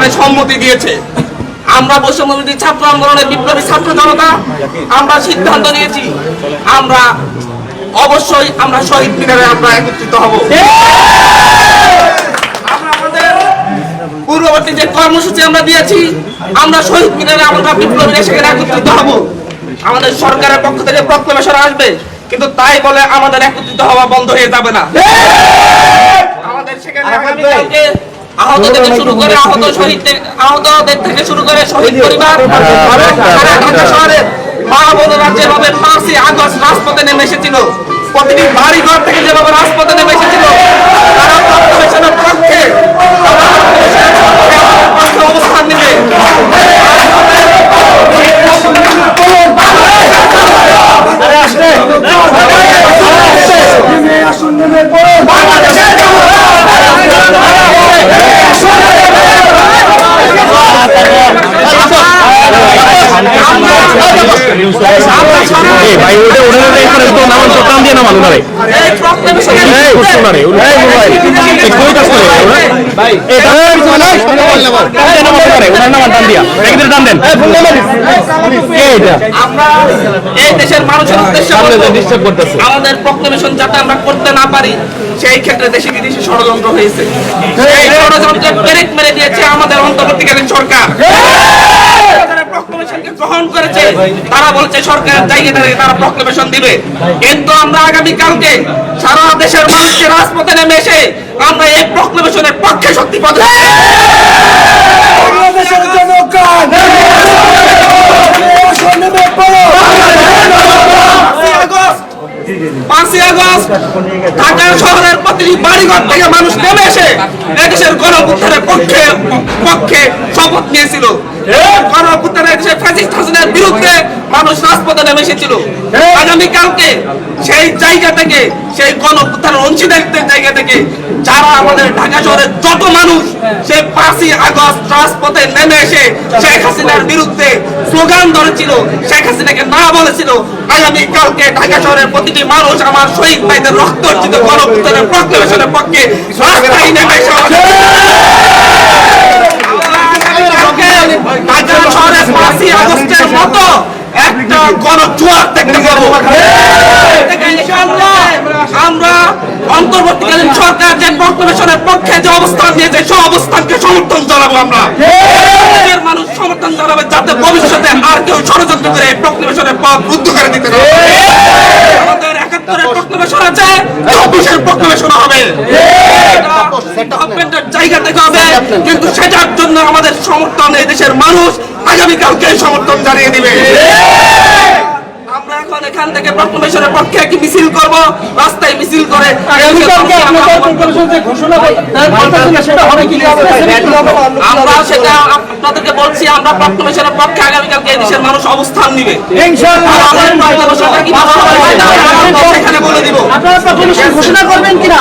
সেখানে সম্মতি দিয়েছে। আমরা বৈষম্যবিরোধী ছাত্র আন্দোলনের বিপ্লবী ছাত্র জনতা আমরা সিদ্ধান্ত নিয়েছি আমরা অবশ্যই আমরা শহীদ মিনারে আমরা একত্রিত হব। আমরা আমাদের পূর্ববর্তী যে কর্মসূচি আমরা দিয়েছি আমরা শহীদ মিনারে আমরা বিপ্লবীরা সেখানে একত্রিত হব। আমাদের সরকারের পক্ষ থেকে প্রক্লেমেশন আসবে, কিন্তু তাই বলে আমাদের একত্রিত হওয়া বন্ধ হয়ে যাবে না। আমাদের সেখানে আগামীকালকে আহতদের থেকে শুরু করে আহতদের থেকে শুরু করে শহীদ পরিবার ঢাকা শহরের মা বোনেরা যেভাবে 5ই আগস্ট রাজপথে নেমে এসেছিল, প্রতিটি বাড়ি ঘর থেকে যেভাবে রাজপথে নেমে এসেছিল, তারা প্রক্লেমেশনের পক্ষে অবস্থান নেবে। আমাদের প্রক্লেমেশন যাতে আমরা করতে না পারি সেই ক্ষেত্রে দেশে বিদেশে ষড়যন্ত্র হয়েছে। সেই ষড়যন্ত্রে ব্রেক মেরে দিয়েছে আমাদের অন্তর্বর্তীকালীন সরকার। প্রক্লেমেশনকে গ্রহণ করেছে, তারা বলছে সরকারের জায়গা থেকে তারা প্রক্লেমেশন দিবে, কিন্তু আমরা আগামীকালকে সারা দেশের মানুষকে রাজপথে নেমে এসে আমরা এই প্রক্লেমেশনের পক্ষে শক্তি পাবো। 5ই আগস্ট ঢাকা শহরের প্রতিটি বাড়িঘর থেকে মানুষ নেমে এসে এদেশের গণঅভ্যুত্থানের পক্ষে শপথ নিয়েছিল। গণঅভ্যুত্থানের দেশের ফ্যাসিস্ট হাসিনার বিরুদ্ধে মানুষ রাজপথে নেমে এসেছিল। আগামীকালকে সেই জায়গা থেকে, সেই গণঅভ্যুত্থানের অংশীদারিত্বের জায়গা থেকে যারা আমাদের ঢাকা শহরের যত মানুষ সেই 5ই আগস্ট রাজপথে নেমে এসে শেখ হাসিনার বিরুদ্ধে স্লোগান ধরেছিল, শেখ হাসিনাকে না বলেছিল, আগামীকালকে ঢাকা শহরের প্রতিটি মানুষ আমার শহীদ ভাইদের রক্ত অর্জিত গণঅভ্যুত্থানের প্রক্লেমেশনের পক্ষে রাস্তায় নেমে এসে ঢাকা শহরের 5ই আগস্টের মতো একটা গণজোয়ার দেখতে পাবো। আমরা অন্তর্বর্তীকালীন সরকার যে প্রক্লেমেশনের পক্ষে যে অবস্থান নিয়েছে সেই অবস্থানকে সমর্থন জানাবো। আমরা মানুষ সমর্থন জানাবে যাতে ভবিষ্যতে আর কেউ ষড়যন্ত্র করে এই প্রক্লেমেশনের পথ রুদ্ধ করে দিতে পারে। আমাদের 71-এর প্রক্লেমেশন আছে, 24-এর প্রক্লেমেশন হবে, জায়গা থেকে হবে, কিন্তু সেটার জন্য আমাদের সমর্থন এই দেশের মানুষ আগামীকালকে সমর্থন জানিয়ে দিবে। আমরা এখন এখান থেকে প্রক্লেমেশনের পক্ষে একটি মিছিল করব, রাস্তায় মিছিল করে আমরা সেটা আপনাদেরকে বলছি, আমরা প্রক্লেমেশনের পক্ষে আগামীকালকে এই দেশের মানুষ অবস্থান নিবে। সেখানে বলে দিব। আপনারা প্রক্লেমেশন ঘোষণা করবেন কিনা?